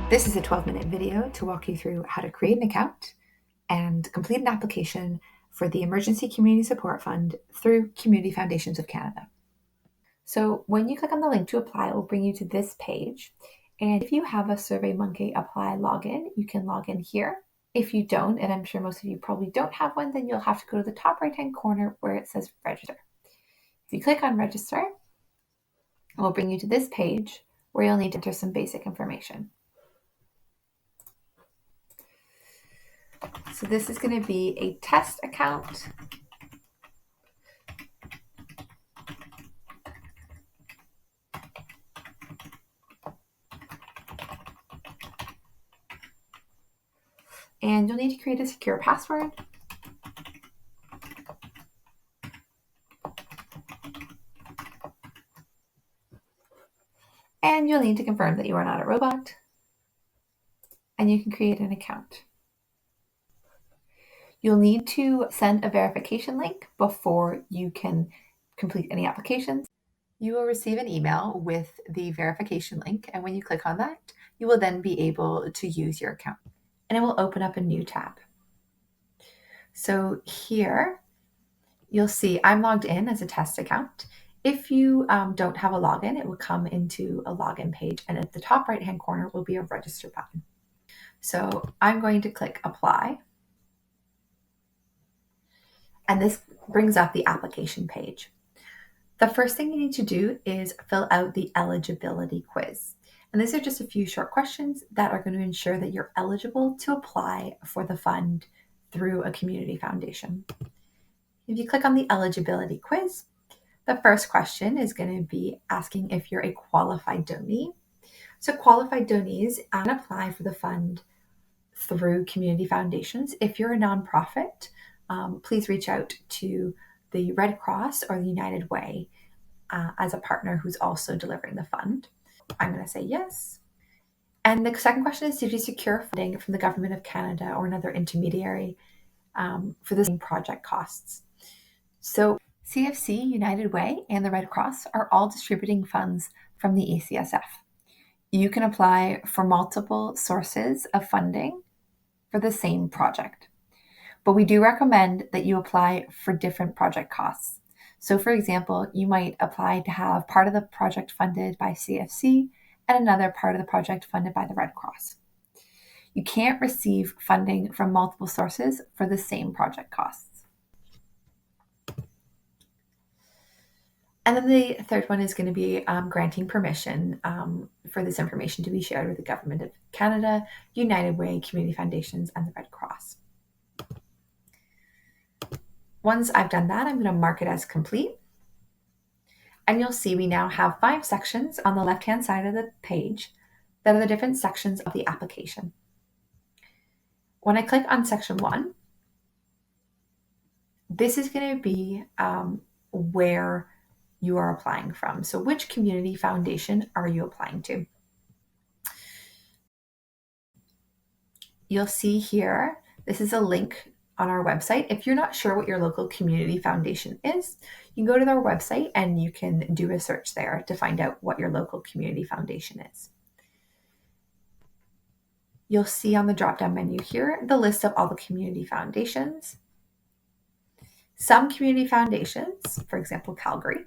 This is a 12-minute video to walk you through how to create an account and complete an application for the Emergency Community Support Fund through Community Foundations of Canada. So when you click on the link to apply, it will bring you to this page. And if you have a SurveyMonkey Apply login, you can log in here. If you don't, and I'm sure most of you probably don't have one, then you'll have to go to the top right-hand corner where it says register. If you click on register, it will bring you to this page where you'll need to enter some basic information. So this is going to be a test account. And you'll need to create a secure password. And you'll need to confirm that you are not a robot. And you can create an account. You'll need to send a verification link before you can complete any applications. You will receive an email with the verification link, and when you click on that, you will then be able to use your account. And it will open up a new tab. So here, you'll see I'm logged in as a test account. If you don't have a login, it will come into a login page, and at the top right-hand corner will be a register button. So I'm going to click apply. And this brings up the application page. The first thing you need to do is fill out the eligibility quiz. And these are just a few short questions that are going to ensure that you're eligible to apply for the fund through a community foundation. If you click on the eligibility quiz, the first question is going to be asking if you're a qualified donee. So qualified donees can apply for the fund through community foundations. If you're a nonprofit, please reach out to the Red Cross or the United Way as a partner who's also delivering the fund. I'm going to say yes. And the second question is, did you secure funding from the Government of Canada or another intermediary for the same project costs? So CFC, United Way, and the Red Cross are all distributing funds from the ECSF. You can apply for multiple sources of funding for the same project. But we do recommend that you apply for different project costs. So for example, you might apply to have part of the project funded by CFC and another part of the project funded by the Red Cross. You can't receive funding from multiple sources for the same project costs. And then the third one is going to be granting permission for this information to be shared with the Government of Canada, United Way, Community Foundations, and the Red Cross. Once I've done that, I'm going to mark it as complete. And you'll see we now have 5 sections on the left-hand side of the page that are the different sections of the application. When I click on section 1, this is going to be where you are applying from. So which community foundation are you applying to? You'll see here, this is a link on our website. If you're not sure what your local community foundation is, you can go to their website and you can do a search there to find out what your local community foundation is. You'll see on the drop-down menu here the list of all the community foundations. Some community foundations, for example, Calgary,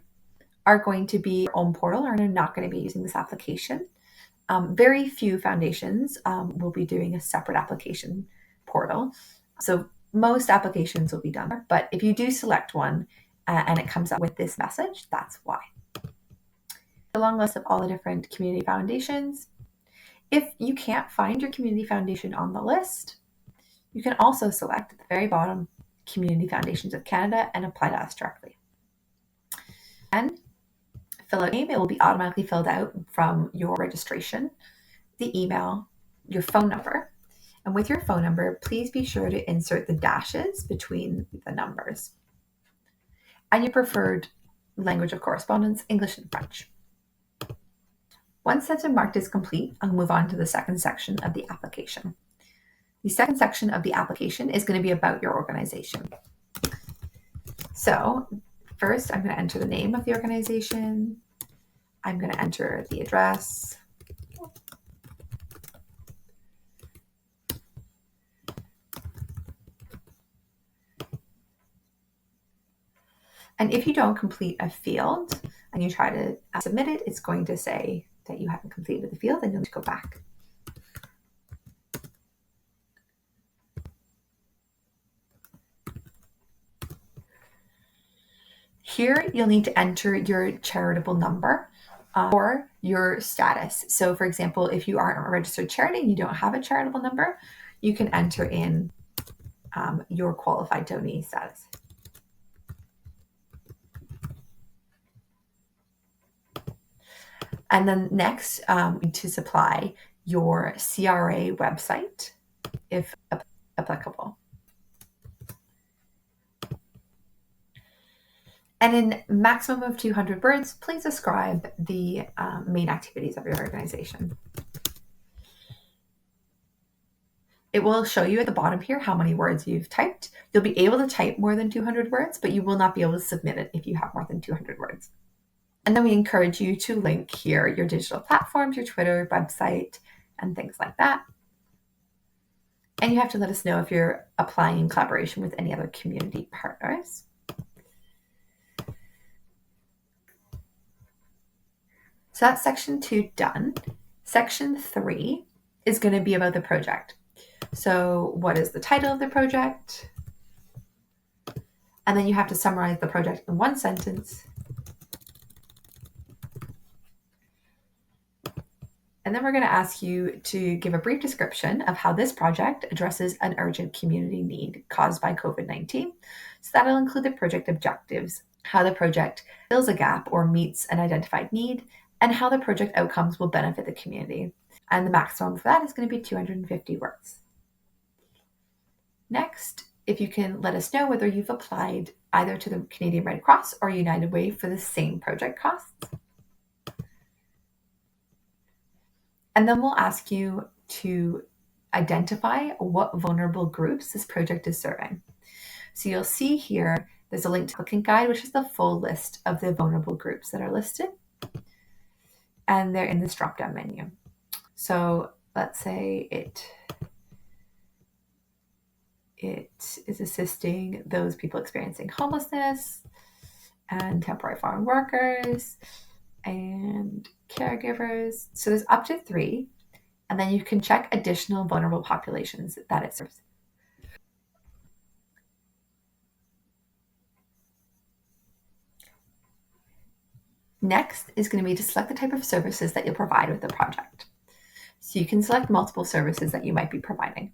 are going to be your own portal or are not going to be using this application. Very few foundations will be doing a separate application portal. So most applications will be done there, but if you do select one and it comes up with this message, that's why. A long list of all the different community foundations. If you can't find your community foundation on the list, you can also select at the very bottom Community Foundations of Canada and apply to us directly. And fill out a name. It will be automatically filled out from your registration, the email, your phone number. And with your phone number, please be sure to insert the dashes between the numbers. And your preferred language of correspondence, English and French. Once that's been marked as complete, I'll move on to the second section of the application. The second section of the application is going to be about your organization. So first, I'm going to enter the name of the organization. I'm going to enter the address. And if you don't complete a field and you try to submit it, it's going to say that you haven't completed the field and you'll need to go back. Here, you'll need to enter your charitable number or your status. So for example, if you aren't a registered charity and you don't have a charitable number, you can enter in your qualified donee status. And then next, to supply your CRA website, if applicable. And in maximum of 200 words, please describe the main activities of your organization. It will show you at the bottom here how many words you've typed. You'll be able to type more than 200 words, but you will not be able to submit it if you have more than 200 words. And then we encourage you to link here your digital platforms, your Twitter, website, and things like that. And you have to let us know if you're applying in collaboration with any other community partners. So that's section 2 done. Section 3 is going to be about the project. So what is the title of the project? And then you have to summarize the project in one sentence. And then we're going to ask you to give a brief description of how this project addresses an urgent community need caused by COVID-19. So that'll include the project objectives, how the project fills a gap or meets an identified need, and how the project outcomes will benefit the community. And the maximum for that is going to be 250 words. Next, if you can let us know whether you've applied either to the Canadian Red Cross or United Way for the same project costs. And then we'll ask you to identify what vulnerable groups this project is serving. So you'll see here, there's a link to the applicant guide, which is the full list of the vulnerable groups that are listed. And they're in this drop-down menu. So let's say it is assisting those people experiencing homelessness and temporary foreign workers and caregivers. So there's up to 3, and then you can check additional vulnerable populations that it serves. Next is going to be to select the type of services that you'll provide with the project. So you can select multiple services that you might be providing.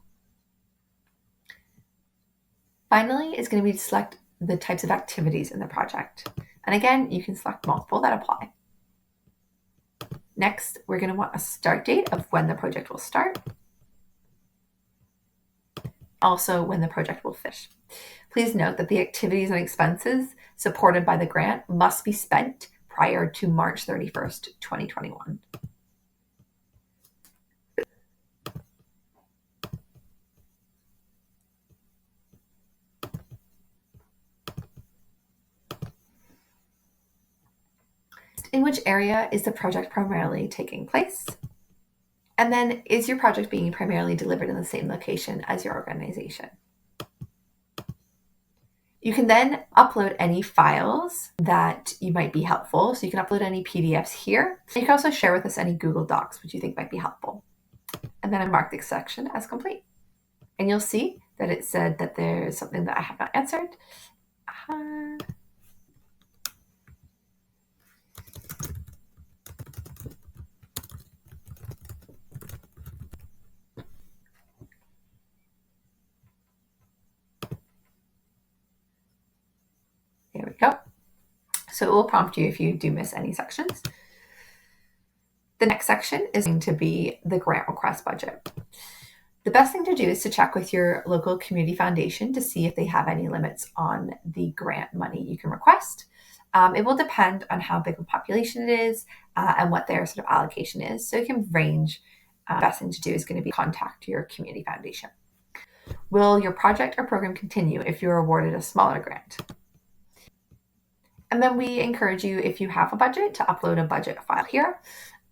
Finally, is going to be to select the types of activities in the project. And again, you can select multiple that apply. Next, we're going to want a start date of when the project will start. Also, when the project will finish. Please note that the activities and expenses supported by the grant must be spent prior to March 31st, 2021. In which area is the project primarily taking place? And then, is your project being primarily delivered in the same location as your organization? You can then upload any files that you might be helpful. So you can upload any PDFs here. You can also share with us any Google Docs, which you think might be helpful. And then I mark this section as complete. And you'll see that it said that there's something that I have not answered. There we go. So it will prompt you if you do miss any sections. The next section is going to be the grant request budget. The best thing to do is to check with your local community foundation to see if they have any limits on the grant money you can request. It will depend on how big a population it is and what their sort of allocation is. So it can range. The best thing to do is going to be contact your community foundation. Will your project or program continue if you're awarded a smaller grant? And then we encourage you, if you have a budget, to upload a budget file here.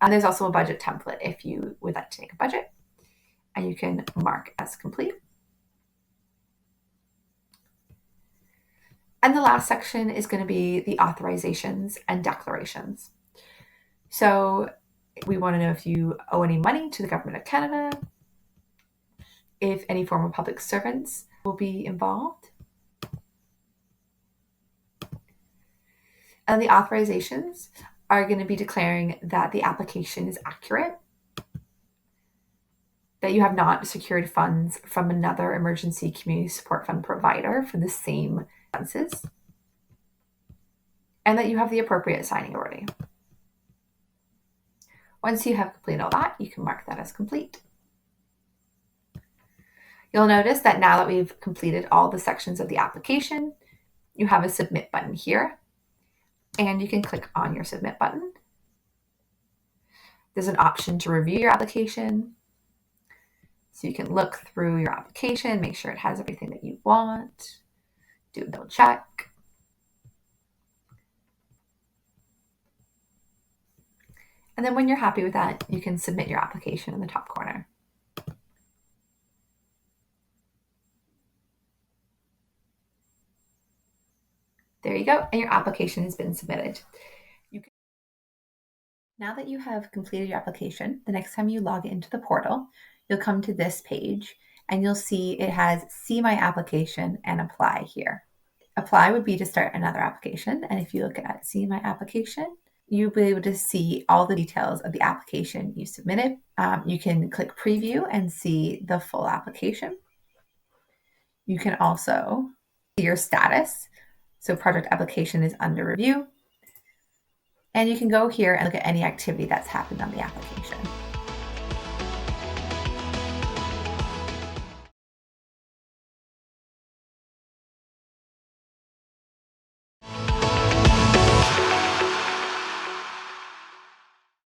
And there's also a budget template if you would like to make a budget. And you can mark as complete. And the last section is going to be the authorizations and declarations. So we want to know if you owe any money to the Government of Canada, if any form of public servants will be involved. And the authorizations are going to be declaring that the application is accurate, that you have not secured funds from another emergency community support fund provider for the same expenses, and that you have the appropriate signing authority. Once you have completed all that, you can mark that as complete. You'll notice that now that we've completed all the sections of the application, you have a submit button here, and you can click on your submit button. There's an option to review your application. So you can look through your application, make sure it has everything that you want, do a double check. And then when you're happy with that, you can submit your application in the top corner. There you go, and your application has been submitted. Now that you have completed your application, the next time you log into the portal, you'll come to this page and you'll see it has See My Application and Apply here. Apply would be to start another application, and if you look at See My Application, you'll be able to see all the details of the application you submitted. You can click Preview and see the full application. You can also see your status. So project application is under review. And you can go here and look at any activity that's happened on the application.